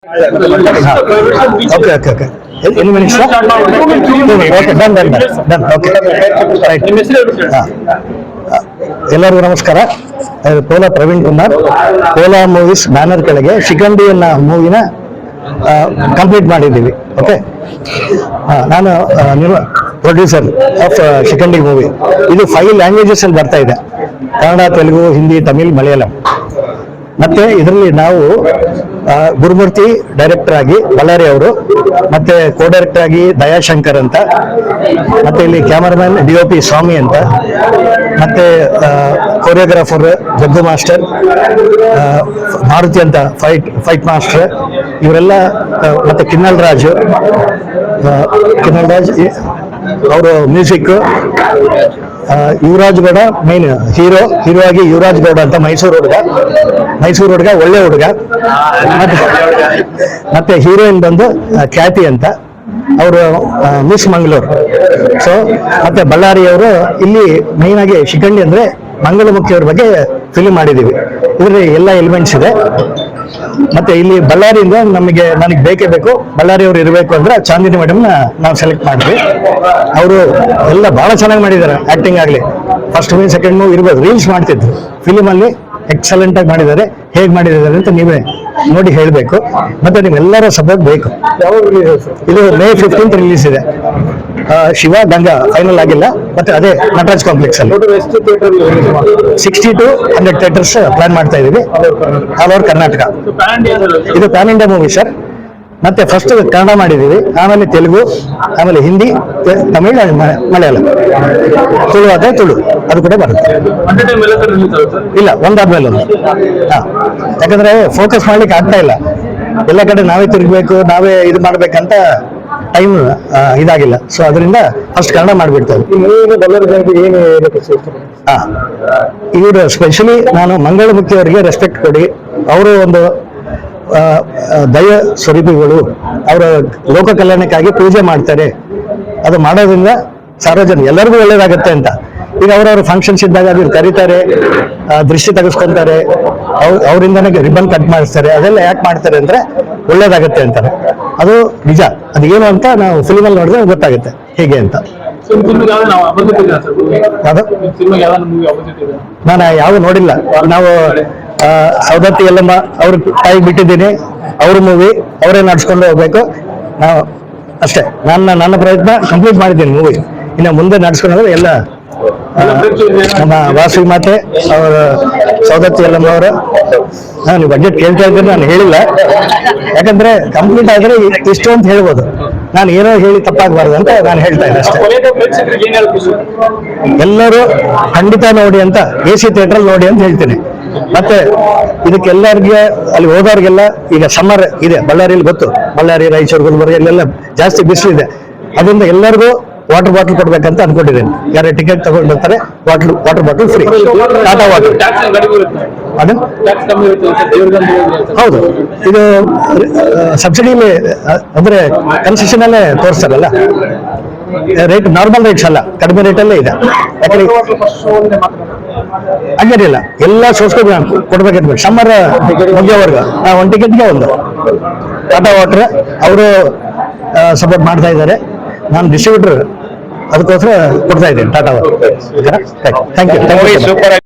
Okay, okay, okay. Any minutes, sir? Okay, done. Okay, right. ಎಲ್ಲರಿಗೂ ನಮಸ್ಕಾರ. ಪೋಲಾ Praveen Kumar, ಪೋಲಾ movies banner ಕೆಳಗೆ ಶಿಖಂಡಿ ಅನ್ನೋ ಮೂವಿನ ಕಂಪ್ಲೀಟ್ ಮಾಡಿದ್ದೀವಿ. ಓಕೆ, ನಾನು ಪ್ರೊಡ್ಯೂಸರ್ ಆಫ್ ಶಿಖಂಡಿ ಮೂವಿ. ಇದು 5 ಲ್ಯಾಂಗ್ವೇಜಸ್ ಅಲ್ಲಿ ಬರ್ತಾ ಇದೆ: ಕನ್ನಡ, ತೆಲುಗು, ಹಿಂದಿ, ತಮಿಳ್, ಮಲಯಾಳಂ. ಮತ್ತೆ ಇದರಲ್ಲಿ ನಾವು ಗುರುಮೂರ್ತಿ ಡೈರೆಕ್ಟರ್ ಆಗಿ ಬಳ್ಳಾರಿ ಅವರು, ಮತ್ತೆ ಕೋ ಡೈರೆಕ್ಟರ್ ಆಗಿ ದಯಾಶಂಕರ್ ಅಂತ, ಮತ್ತೆ ಇಲ್ಲಿ ಕ್ಯಾಮರಾಮನ್ DOP ಸ್ವಾಮಿ ಅಂತ, ಮತ್ತೆ ಕೊರಿಯೋಗ್ರಾಫರ್ ಜಗ್ಗು ಮಾಸ್ಟರ್, ಮಾರುತಿ ಅಂತ ಫೈಟ್ ಮಾಸ್ಟರ್, ಇವರೆಲ್ಲ, ಮತ್ತೆ ಕಿನ್ನಲ್ ರಾಜ್ ಅವರು music, Yuvraj Gowda main hero ಆಗಿ ಯುವರಾಜ್ ಗೌಡ ಅಂತ ಮೈಸೂರು ಹುಡುಗ ಒಳ್ಳೆ ಹುಡುಗ. ಮತ್ತೆ ಹೀರೋಯಿನ್ ಬಂದು ಖ್ಯಾತಿ ಅಂತ, ಅವರು ಮಿಸ್ ಮಂಗಳೂರು. ಸೊ ಮತ್ತೆ ಬಳ್ಳಾರಿ ಅವರು ಇಲ್ಲಿ ಮೈನ್ ಆಗಿ ಶಿಖಂಡಿ ಅಂದ್ರೆ ಮಂಗಳಮುಖಿಯವ್ರ ಬಗ್ಗೆ ಫಿಲ್ಮ್ ಮಾಡಿದೀವಿ. ಇದ್ರಲ್ಲಿ ಎಲ್ಲ ಎಲಿಮೆಂಟ್ಸ್ ಇದೆ. ಮತ್ತೆ ಇಲ್ಲಿ ಬಳ್ಳಾರಿಯಿಂದ ನನಗೆ ಬೇಕೇ ಬೇಕು, ಬಳ್ಳಾರಿ ಅವರು ಇರಬೇಕು ಅಂದ್ರೆ ಚಾಂದಿನಿ ಮೇಡಮ್ ನಾವು ಸೆಲೆಕ್ಟ್ ಮಾಡಿದ್ವಿ. ಅವರು ಎಲ್ಲ ಬಹಳ ಚೆನ್ನಾಗಿ ಮಾಡಿದ್ದಾರೆ, ಆಕ್ಟಿಂಗ್ ಆಗಲಿ. ಫಸ್ಟ್ ಮೂವಿ, ಸೆಕೆಂಡ್ ಮೂವಿ ಇರ್ಬೋದು, ರೀಲ್ಸ್ ಮಾಡ್ತಿದ್ರು. ಫಿಲ್ಮ್ ಅಲ್ಲಿ ಎಕ್ಸಲೆಂಟ್ ಆಗಿ ಮಾಡಿದ್ದಾರೆ. ಹೇಗೆ ಮಾಡಿದ್ದಾರೆ ಅಂತ ನೀವೇ ನೋಡಿ ಹೇಳಬೇಕು. ಮತ್ತೆ ನಿಮ್ಮೆಲ್ಲರ ಸಪೋರ್ಟ್ ಬೇಕು. ಇದು May 15th ರಿಲೀಸ್ ಇದೆ. ಶಿವ ಗಂಗಾ ಫೈನಲ್ ಆಗಿಲ್ಲ, ಮತ್ತೆ ಅದೇ ನಟರಾಜ್ ಕಾಂಪ್ಲೆಕ್ಸ್ ಅಲ್ಲಿ 60 to 100 ಥಿಯೇಟರ್ಸ್ ಪ್ಲಾನ್ ಮಾಡ್ತಾ ಇದೀವಿ, ಆಲ್ ಓವರ್ ಕರ್ನಾಟಕ. ಇದು ಪ್ಯಾನ್ ಇಂಡಿಯಾ ಮೂವಿ ಸರ್. ಮತ್ತೆ ಫಸ್ಟ್ ಕನ್ನಡ ಮಾಡಿದೀವಿ, ಆಮೇಲೆ ತೆಲುಗು, ಆಮೇಲೆ ಹಿಂದಿ, ತಮಿಳ್, ಮಲಯಾಳಂ, ತುಳು ಅದೇ ತುಳು ಅದು ಕೂಡ ಬರುತ್ತೆ. ಇಲ್ಲ, ಒಂದಾದ್ಮೇಲೆ ಒಂದು. ಯಾಕಂದ್ರೆ ಫೋಕಸ್ ಮಾಡ್ಲಿಕ್ಕೆ ಆಗ್ತಾ ಇಲ್ಲ. ಎಲ್ಲ ಕಡೆ ನಾವೇ ತಿರುಗಬೇಕು, ನಾವೇ ಇದು ಮಾಡ್ಬೇಕಂತ ಟೈಮ್ ಇದಾಗಿಲ್ಲ. ಸೊ ಅದರಿಂದ ಫಸ್ಟ್ ಕನ್ನಡ ಮಾಡ್ಬಿಡ್ತೇವೆ. ಇವರು ಸ್ಪೆಷಲಿ ನಾನು ಮಂಗಳಮುಖಿ ಅವರಿಗೆ ರೆಸ್ಪೆಕ್ಟ್ ಕೊಡಿ. ಅವರು ಒಂದು ದಯ ಸ್ವರೂಪಿಗಳು. ಅವರ ಲೋಕ ಕಲ್ಯಾಣಕ್ಕಾಗಿ ಪೂಜೆ ಮಾಡ್ತಾರೆ. ಅದು ಮಾಡೋದ್ರಿಂದ ಸಾರ್ವಜನಿಕ ಎಲ್ಲರಿಗೂ ಒಳ್ಳೇದಾಗತ್ತೆ ಅಂತ. ಈಗ ಅವರವ್ರ ಫಂಕ್ಷನ್ಸ್ ಇದ್ದಾಗ ಅದ್ರ ಕರೀತಾರೆ, ದೃಷ್ಟಿ ತೆಗೆಸ್ಕೊಂತಾರೆ, ಅವರಿಂದನೇ ರಿಬನ್ ಕಟ್ ಮಾಡಿಸ್ತಾರೆ. ಅದೆಲ್ಲ ಯಾಕೆ ಮಾಡ್ತಾರೆ ಅಂದ್ರೆ ಒಳ್ಳೇದಾಗತ್ತೆ ಅಂತಾರೆ. ಅದು ನಿಜ. ಅದೇನು ಅಂತ ನಾವು ಫಿಲ್ಮಲ್ಲಿ ನೋಡಿದ್ರೆ ಗೊತ್ತಾಗುತ್ತೆ ಹೇಗೆ ಅಂತ. ನಾನು ಯಾವ ನೋಡಿಲ್ಲ. ನಾವು ಸೌದತ್ತಿ ಎಲ್ಲಮ್ಮ ಅವ್ರ ತಾಯಿ ಬಿಟ್ಟಿದ್ದೀನಿ, ಅವ್ರ ಮೂವಿ ಅವರೇ ನಡ್ಸ್ಕೊಂಡು ಹೋಗ್ಬೇಕು. ನಾವು ಅಷ್ಟೇ, ನನ್ನ ಪ್ರಯತ್ನ ಕಂಪ್ಲೀಟ್ ಮಾಡಿದ್ದೀನಿ ಮೂವಿ. ಇನ್ನು ಮುಂದೆ ನಡ್ಸ್ಕೊಂಡ್ರೆ ಎಲ್ಲ ನಮ್ಮ ವಾಸವಿ ಮಾತೆ ಅವರ ಸೌದತ್ತಿ ಎಲ್ಲಮ್ಮ ಅವರ. ನಾನು ಬಜೆಟ್ ಕೇಳ್ತಾ ಇದ್ದೀನಿ, ನಾನು ಹೇಳಿಲ್ಲ. ಯಾಕಂದ್ರೆ ಕಂಪ್ಲೀಟ್ ಆದ್ರೆ ಇಷ್ಟು ಅಂತ ಹೇಳ್ಬೋದು. ನಾನು ಏನೋ ಹೇಳಿ ತಪ್ಪಾಗಬಾರ್ದು ಅಂತ ನಾನು ಹೇಳ್ತಾ ಇದ್ದೆ ಅಷ್ಟೇ. ಎಲ್ಲರೂ ಖಂಡಿತ ನೋಡಿ ಅಂತ, AC ಥಿಯೇಟರ್ ನೋಡಿ ಅಂತ ಹೇಳ್ತೀನಿ. ಮತ್ತೆ ಇದಕ್ಕೆಲ್ಲರಿಗೆ ಅಲ್ಲಿ ಹೋದವ್ರಿಗೆಲ್ಲ ಈಗ ಸಮ್ಮರ್ ಇದೆ, ಬಳ್ಳಾರಿಯಲ್ಲಿ ಗೊತ್ತು, ಬಳ್ಳಾರಿ, ರಾಯಚೂರು, ಗುಲ್ಬರ್ಗ ಇಲ್ಲೆಲ್ಲ ಜಾಸ್ತಿ ಬಿಸಿಲಿದೆ. ಅದರಿಂದ ಎಲ್ಲರಿಗೂ ವಾಟರ್ ಬಾಟಲ್ ಕೊಡ್ಬೇಕಂತ ಅನ್ಕೊಂಡಿದ್ದೀನಿ. ಯಾರೇ ಟಿಕೆಟ್ ತಗೊಂಡು ಬರ್ತಾರೆ water bottle free. Tata water. ಅದು ಹೌದು, ಇದು ಸಬ್ಸಿಡಿಲಿ ಅಂದ್ರೆ ಕನ್ಸೆಷನ್ ಅಲ್ಲೇ ತೋರಿಸ್ತಾರಲ್ಲ, ರೇಟ್ ನಾರ್ಮಲ್ ರೇಟ್ಸ್ ಅಲ್ಲ, ಕಡಿಮೆ ರೇಟಲ್ಲೇ ಇದೆ. ಯಾಕಂದ್ರೆ ಹಂಗೇನಿಲ್ಲ, ಎಲ್ಲ ಸೋಸ್ಕೊಂಡು ಕೊಡ್ಬೇಕಂತ. ಸಮ್ಮರ್ ಮುಗಿಯೋವರೆಗೂ ಒಂದು ಟಿಕೆಟ್ಗೆ ಒಂದು ಟಾಟಾ ವಾಟರ್ ಅವರು ಸಪೋರ್ಟ್ ಮಾಡ್ತಾ ಇದ್ದಾರೆ. ನಾನು ಡಿಸ್ಟ್ರಿಬ್ಯೂಟರ್, ಅದಕ್ಕೋಸ್ಕರ ಕೊಡ್ತಾ ಇದ್ದೀನಿ ಟಾಟಾ ವಾಟರ್. Thank you.